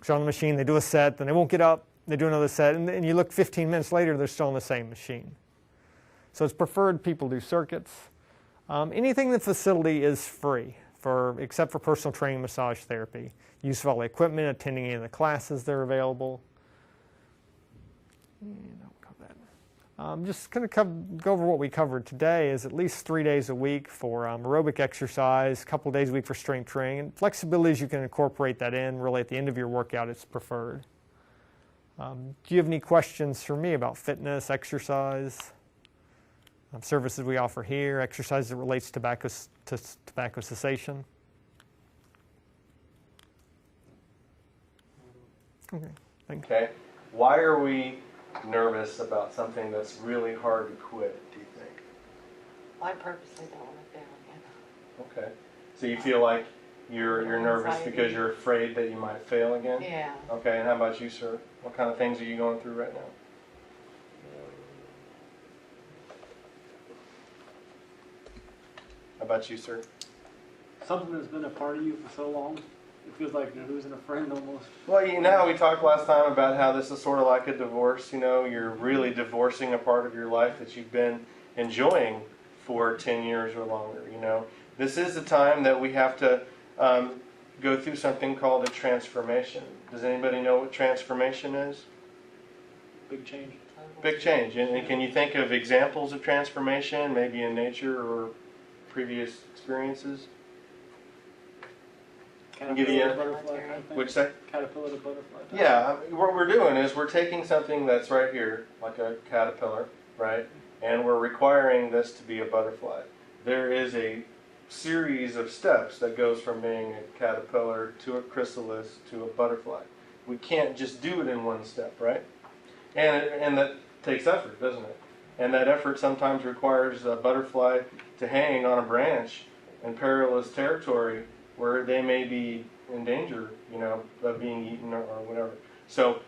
So on the machine, they do a set, then they won't get up, they do another set, and then you look 15 minutes later, they're still on the same machine. So it's preferred people do circuits. Anything in the facility is free, except for personal training, massage therapy. Use of all the equipment, attending any of the classes that are available. Just going to go over what we covered today is at least 3 days a week for aerobic exercise, a couple of days a week for strength training. And flexibility is you can incorporate that in. Really, at the end of your workout, it's preferred. Do you have any questions for me about fitness, exercise, services we offer here, exercise that relates to tobacco cessation? Okay. Thank you. Okay. Why are we nervous about something that's really hard to quit, do you think? Well, I purposely don't want to fail again. Okay. So you feel like you're nervous Anxiety. because you're afraid that you might fail again? Yeah. Okay, and how about you, sir? What kind of things are you going through right now? How about you, sir? Something that's been a part of you for so long, it feels like you're losing a friend almost. Well, you know how we talked last time about how this is sort of like a divorce, you know, you're really divorcing a part of your life that you've been enjoying for 10 years or longer, you know. This is a time that we have to go through something called a transformation. Does anybody know what transformation is? Big change. Big change. And can you think of examples of transformation, maybe in nature or previous experiences? Caterpillar to butterfly kind of thing. What'd you say? Caterpillar to butterfly. Yeah, what we're doing is we're taking something that's right here, like a caterpillar, right? And we're requiring this to be a butterfly. There is a series of steps that goes from being a caterpillar to a chrysalis to a butterfly. We can't just do it in one step, right? And that takes effort, doesn't it? And that effort sometimes requires a butterfly to hang on a branch in perilous territory where they may be in danger, you know, of being eaten or whatever. So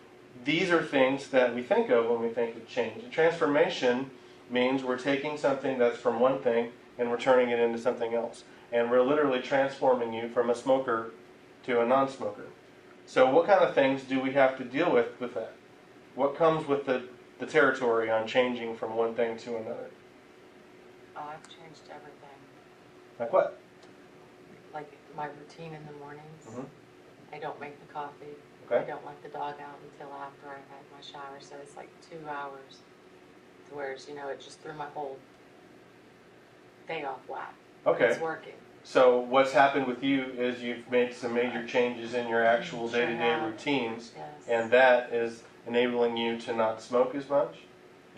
these are things that we think of when we think of change. And transformation means we're taking something that's from one thing and we're turning it into something else. And we're literally transforming you from a smoker to a non-smoker. So what kind of things do we have to deal with that? What comes with the territory on changing from one thing to another? Oh, I've changed everything. Like what? Like my routine in the mornings. Mm-hmm. I don't make the coffee. Okay. I don't let the dog out until after I've had my shower. So it's like 2 hours. To whereas, you know, it just threw my whole day off whack. Okay. It's working. So what's happened with you is you've made some major changes in your actual Sure day-to-day have. routines, Yes. and that is enabling you to not smoke as much.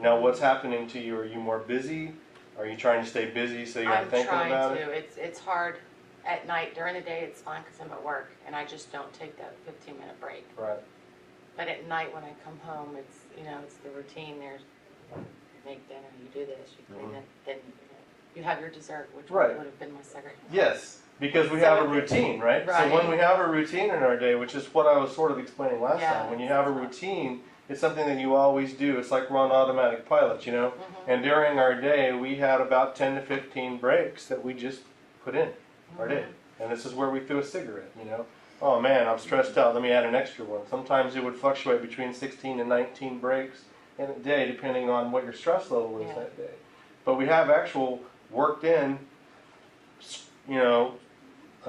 Now, what's happening to you? Are you more busy? Are you trying to stay busy so you're not thinking about it? I'm trying to. It's hard at night. During the day, it's fine because I'm at work, and I just don't take that 15-minute break. Right. But at night when I come home, it's, you know, it's the routine. There's, you make dinner, you do this, you clean it, then you have your dessert, which Right. would have been my second. Yes, because we have a routine, right? Right. So when we have a routine in our day, which is what I was sort of explaining last Yeah. time, when you have a routine, it's something that you always do. It's like we're on automatic pilot, you know? Mm-hmm. And during our day, we had about 10 to 15 breaks that we just put in our day. And this is where we threw a cigarette, you know? Oh man, I'm stressed out, let me add an extra one. Sometimes it would fluctuate between 16 and 19 breaks in a day, depending on what your stress level is that day. But we have actual worked in, you know,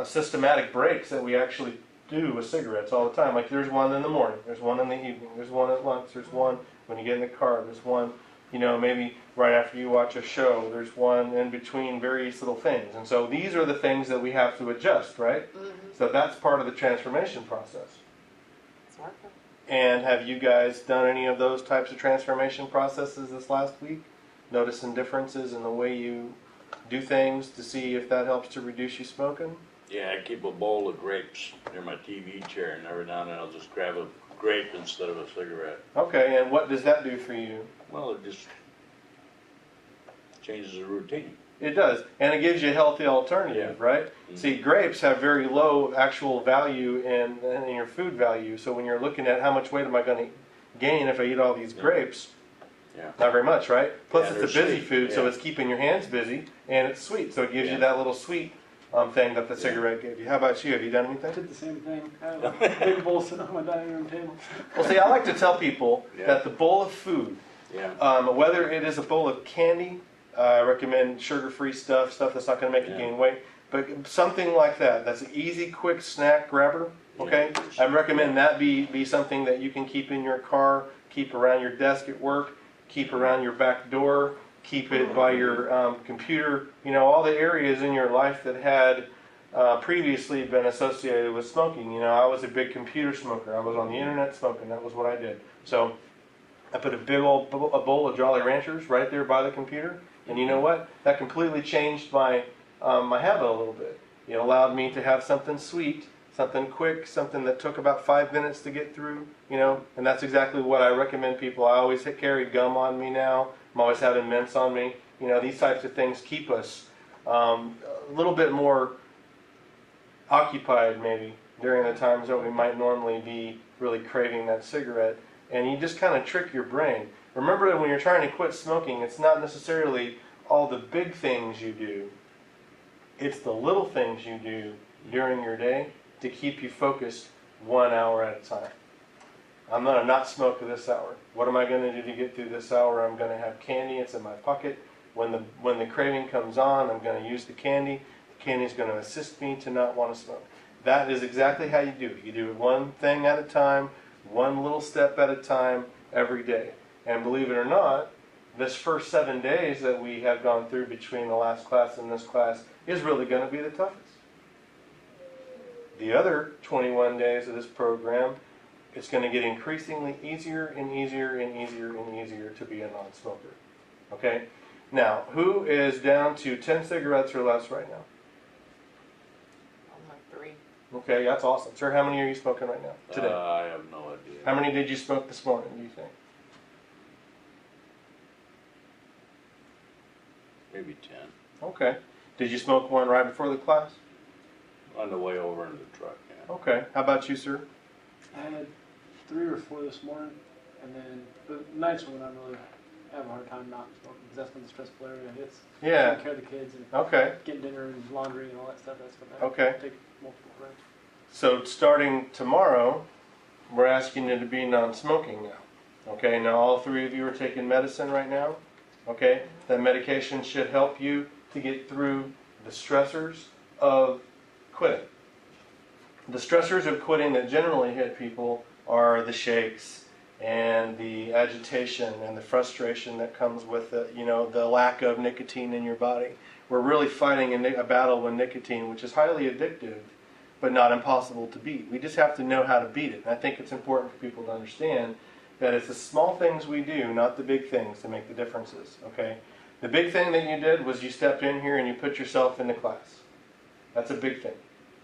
systematic breaks that we actually do with cigarettes all the time. Like there's one in the morning, there's one in the evening, there's one at lunch, there's one when you get in the car, there's one, you know, maybe right after you watch a show, there's one in between various little things. And so these are the things that we have to adjust, right? Mm-hmm. So that's part of the transformation process. It's working. And have you guys done any of those types of transformation processes this last week? Noticing differences in the way you do things to see if that helps to reduce you smoking? Yeah, I keep a bowl of grapes near my TV chair, and every now and then I'll just grab a grape instead of a cigarette. Okay, and what does that do for you? Well, it just changes the routine. It does, and it gives you a healthy alternative, right? Mm-hmm. See, grapes have very low actual value in your food value, so when you're looking at how much weight am I going to gain if I eat all these grapes, not very much, right? Plus it's a busy food, so it's keeping your hands busy, and it's sweet, so it gives you that little sweet thing that the cigarette gave you. How about you? Have you done I anything? did the same thing. I have a big bowl sitting on my dining room table. Well, see, I like to tell people Yeah. that the bowl of food, Yeah. whether it is a bowl of candy, I recommend sugar-free stuff that's not going to make you Yeah. gain weight, but something like that. That's an easy, quick snack grabber. Okay, Yeah. I recommend that be something that you can keep in your car, keep around your desk at work, keep around your back door, keep it by your computer. You know, all the areas in your life that had previously been associated with smoking. You know, I was a big computer smoker. I was on the internet smoking. That was what I did. So I put a big old a bowl of Jolly Ranchers right there by the computer, and you know what? That completely changed my my habit a little bit. It allowed me to have something sweet, something quick, something that took about 5 minutes to get through, you know, and that's exactly what I recommend people. I always carry gum on me now. I'm always having mints on me. You know, these types of things keep us a little bit more occupied maybe during the times that we might normally be really craving that cigarette. And you just kind of trick your brain. Remember that when you're trying to quit smoking, it's not necessarily all the big things you do. It's the little things you do during your day to keep you focused 1 hour at a time. I'm going to not smoke this hour. What am I going to do to get through this hour? I'm going to have candy. It's in my pocket. When the craving comes on, I'm going to use the candy. The candy is going to assist me to not want to smoke. That is exactly how you do it. You do it one thing at a time, one little step at a time, every day. And believe it or not, this first 7 days that we have gone through between the last class and this class is really going to be the toughest. The other 21 days of this program, it's going to get increasingly easier and easier and easier and easier to be a non-smoker. Okay? Now, who is down to 10 cigarettes or less right now? I'm like 3. Okay, that's awesome. Sir, how many are you smoking right now, today? I have no idea. How many did you smoke this morning, do you think? Maybe 10. Okay. Did you smoke one right before the class? On the way over in the truck, yeah. Okay. How about you, sir? I had 3 or 4 this morning, and then the nights when I'm really have a hard time not smoking because that's when the stressful area hits. Yeah. Taking care of the kids and Okay. getting dinner and laundry and all that stuff. That's what I Okay. take multiple breaks. So starting tomorrow, we're asking you to be non-smoking now. Okay. Now all 3 of you are taking medicine right now. Okay. That medication should help you to get through the stressors of quitting. The stressors of quitting that generally hit people are the shakes and the agitation and the frustration that comes with it, you know, the lack of nicotine in your body. We're really fighting a battle with nicotine, which is highly addictive, but not impossible to beat. We just have to know how to beat it. And I think it's important for people to understand that it's the small things we do, not the big things, to make the differences, okay? The big thing that you did was you stepped in here and you put yourself in the class. That's a big thing.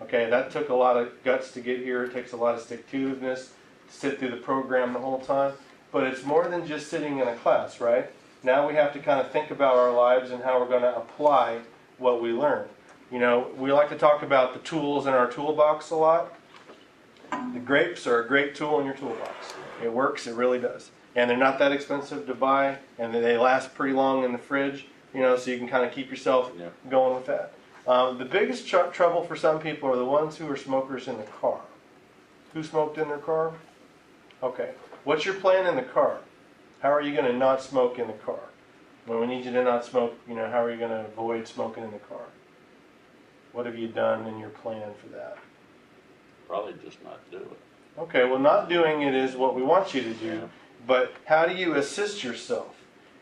Okay, that took a lot of guts to get here. It takes a lot of stick-to-itiveness to sit through the program the whole time. But it's more than just sitting in a class, right? Now we have to kind of think about our lives and how we're going to apply what we learn. You know, we like to talk about the tools in our toolbox a lot. The grapes are a great tool in your toolbox. It works, it really does. And they're not that expensive to buy, and they last pretty long in the fridge, you know, so you can kind of keep yourself going with that. The biggest trouble for some people are the ones who are smokers in the car. Who smoked in their car? Okay. What's your plan in the car? How are you going to not smoke in the car? When we need you to not smoke, you know, how are you going to avoid smoking in the car? What have you done in your plan for that? Probably just not do it. Okay, well, not doing it is what we want you to do, Yeah. but how do you assist yourself?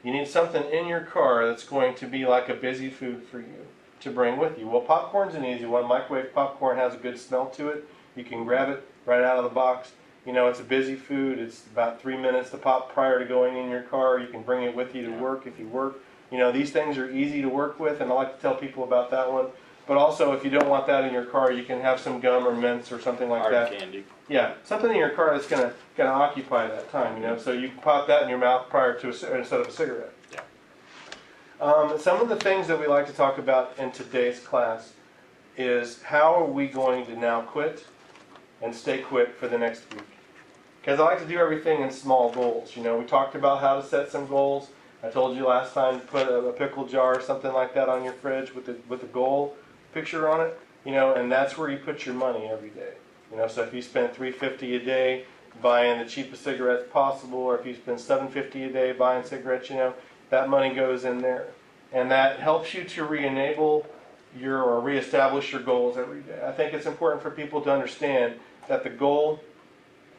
You need something in your car that's going to be like a busy food for you to bring with you. Well, popcorn's an easy one. Microwave popcorn has a good smell to it. You can grab it right out of the box. You know, it's a busy food. It's about 3 minutes to pop prior to going in your car. You can bring it with you to work if you work. You know, these things are easy to work with, and I like to tell people about that one. But also, if you don't want that in your car, you can have some gum or mints or something like Hard that. candy. Yeah, something in your car that's gonna occupy that time, you know. So you can pop that in your mouth prior to instead of a cigarette. Yeah. Some of the things that we like to talk about in today's class is how are we going to now quit and stay quit for the next week. Because I like to do everything in small goals. You know, we talked about how to set some goals. I told you last time, put a pickle jar or something like that on your fridge with a goal. picture on it, you know, and that's where you put your money every day. You know, so if you spend $3.50 a day buying the cheapest cigarettes possible, or if you spend $7.50 a day buying cigarettes, you know, that money goes in there. And that helps you to re-enable or reestablish your goals every day. I think it's important for people to understand that the goal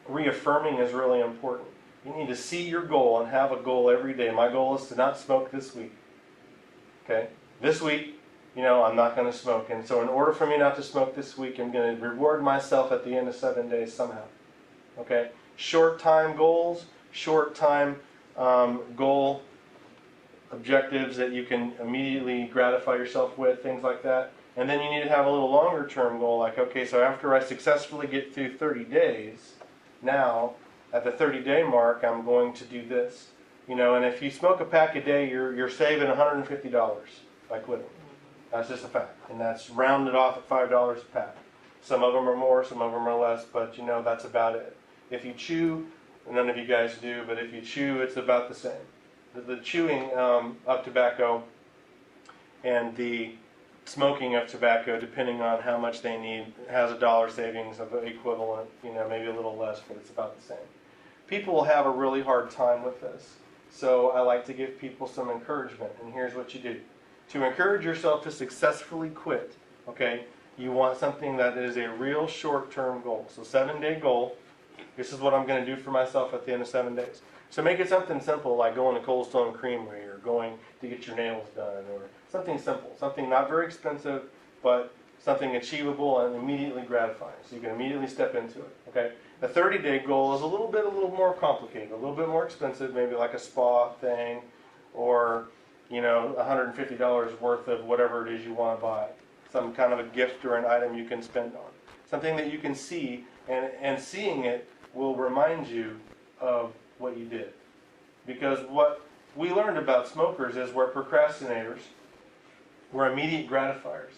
reaffirming is really important. You need to see your goal and have a goal every day. My goal is to not smoke this week. Okay? This week, you know, I'm not going to smoke. And so in order for me not to smoke this week, I'm going to reward myself at the end of 7 days somehow. Okay? Short time goals, short time goal objectives that you can immediately gratify yourself with, things like that. And then you need to have a little longer term goal, like, okay, so after I successfully get through 30 days, now at the 30-day mark, I'm going to do this. You know, and if you smoke a pack a day, you're saving $150 by quitting. That's just a fact. And that's rounded off at $5 a pack. Some of them are more, some of them are less, but you know, that's about it. If you chew, none of you guys do, but if you chew, it's about the same. The chewing of tobacco and the smoking of tobacco, depending on how much they need, has a dollar savings of equivalent, you know, maybe a little less, but it's about the same. People will have a really hard time with this. So I like to give people some encouragement, and here's what you do. To encourage yourself to successfully quit, okay, you want something that is a real short-term goal. So 7-day goal, this is what I'm going to do for myself at the end of 7 days. So make it something simple, like going to Cold Stone Creamery or going to get your nails done, or something simple, something not very expensive, but something achievable and immediately gratifying. So you can immediately step into it. Okay. The 30-day goal is a little more complicated, a little bit more expensive, maybe like a spa thing, or you know, $150 worth of whatever it is you want to buy, some kind of a gift or an item you can spend on, something that you can see, and seeing it will remind you of what you did. Because what we learned about smokers is we're procrastinators, we're immediate gratifiers.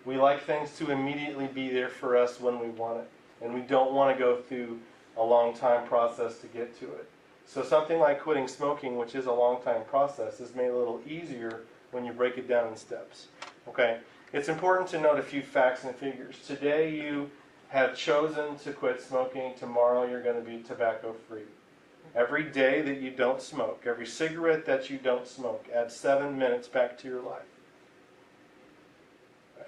We like things to immediately be there for us when we want it, and we don't want to go through a long time process to get to it. So something like quitting smoking, which is a long time process, is made a little easier when you break it down in steps. Okay? It's important to note a few facts and figures. Today you have chosen to quit smoking. Tomorrow you're going to be tobacco free. Every day that you don't smoke, every cigarette that you don't smoke, adds 7 minutes back to your life.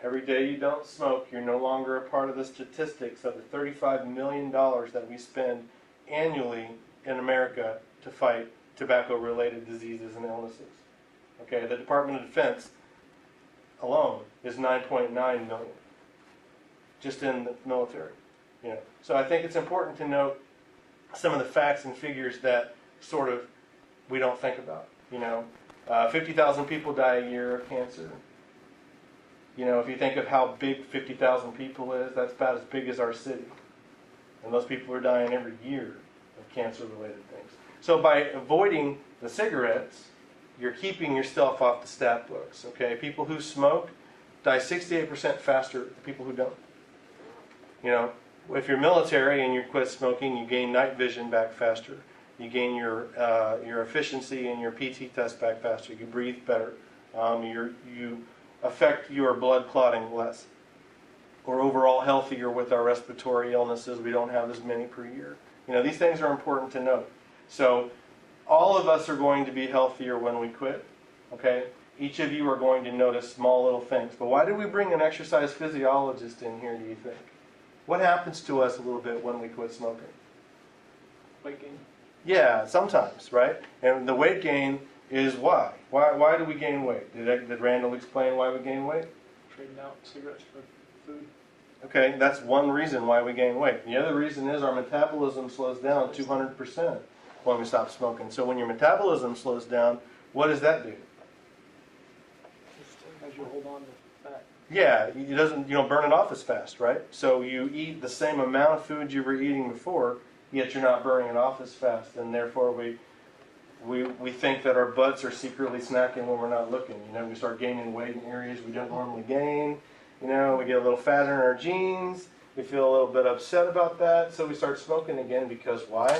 Every day you don't smoke, you're no longer a part of the statistics of the $35 million that we spend annually in America to fight tobacco-related diseases and illnesses. Okay, the Department of Defense alone is $9.9 million, just in the military. You know, so I think it's important to note some of the facts and figures that sort of we don't think about. You know, 50,000 people die a year of cancer. You know, if you think of how big 50,000 people is, that's about as big as our city. And those people are dying every year of cancer-related things. So by avoiding the cigarettes, you're keeping yourself off the stat books. Okay, people who smoke die 68% faster than people who don't. You know, if you're military and you quit smoking, you gain night vision back faster. You gain your efficiency and your PT test back faster. You breathe better. You affect your blood clotting less. We're overall healthier with our respiratory illnesses. We don't have as many per year. You know, these things are important to note. So all of us are going to be healthier when we quit. Okay? Each of you are going to notice small little things. But why did we bring an exercise physiologist in here, do you think? What happens to us a little bit when we quit smoking? Weight gain. Yeah, sometimes, right? And the weight gain is why? Why do we gain weight? Did Randall explain why we gain weight? Trading out cigarettes for food. Okay, that's one reason why we gain weight. The other reason is our metabolism slows down 200% when we stop smoking. So when your metabolism slows down, what does that do? As you hold on to fat. Yeah, it doesn't, you don't burn it off as fast, right? So you eat the same amount of food you were eating before, yet you're not burning it off as fast, and therefore we think that our butts are secretly snacking when we're not looking. You know, we start gaining weight in areas we don't normally gain. You know, we get a little fatter in our jeans. We feel a little bit upset about that, so we start smoking again because why?